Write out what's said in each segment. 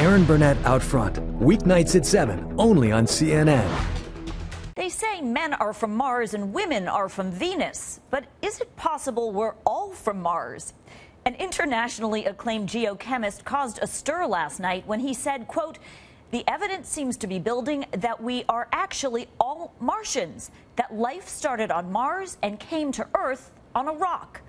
Aaron Burnett Out Front, weeknights at 7, only on CNN. They say men are from Mars and women are from Venus. But is it possible we're all from Mars? An internationally acclaimed geochemist caused a stir last night when he said, quote, "The evidence seems to be building that we are actually all Martians, that life started on Mars and came to Earth on a rock."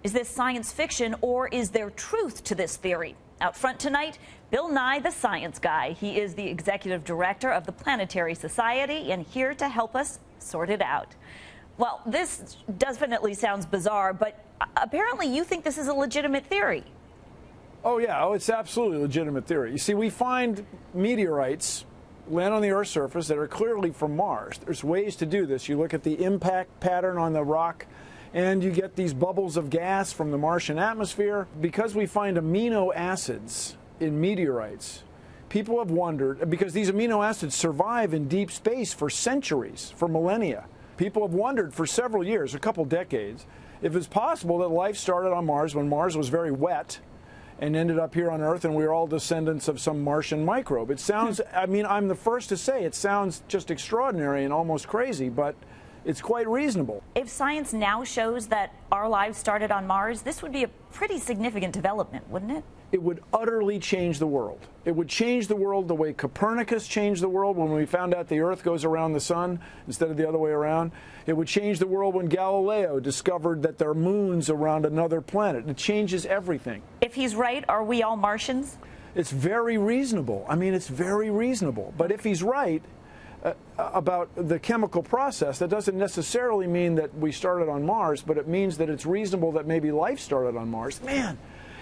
Is this science fiction or is there truth to this theory? Out front tonight, Bill Nye, the science guy. He is the executive director of the Planetary Society and here to help us sort it out. Well, this definitely sounds bizarre, but apparently you think this is a legitimate theory. Oh, yeah. Oh, it's absolutely a legitimate theory. You see, we find meteorites land on the Earth's surface that are clearly from Mars. There's ways to do this. You look at the impact pattern on the rock, and you get these bubbles of gas from the Martian atmosphere. Because we find amino acids in meteorites, people have wondered, because these amino acids survive in deep space for centuries, for millennia. People have wondered for several years, a couple decades, if it's possible that life started on Mars when Mars was very wet and ended up here on Earth and we are all descendants of some Martian microbe. It sounds, I mean, I'm the first to say it sounds just extraordinary and almost crazy, but it's quite reasonable. If science now shows that our lives started on Mars, this would be a pretty significant development, wouldn't it? It would utterly change the world. It would change the world the way Copernicus changed the world when we found out the Earth goes around the sun instead of the other way around. It would change the world when Galileo discovered that there are moons around another planet. It changes everything. If he's right, are we all Martians? It's very reasonable. I mean, it's very reasonable. But if he's right about the chemical process, that doesn't necessarily mean that we started on Mars, but it means that it's reasonable that maybe life started on Mars. Man,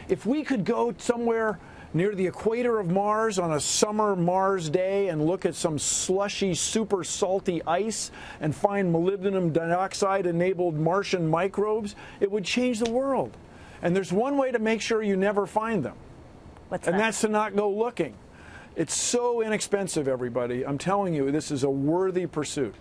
if we could go somewhere near the equator of Mars on a summer Mars day and look at some slushy, super salty ice and find molybdenum dioxide-enabled Martian microbes, it would change the world. And there's one way to make sure you never find them. What's that? And that's to not go looking. It's so inexpensive, everybody. I'm telling you, this is a worthy pursuit.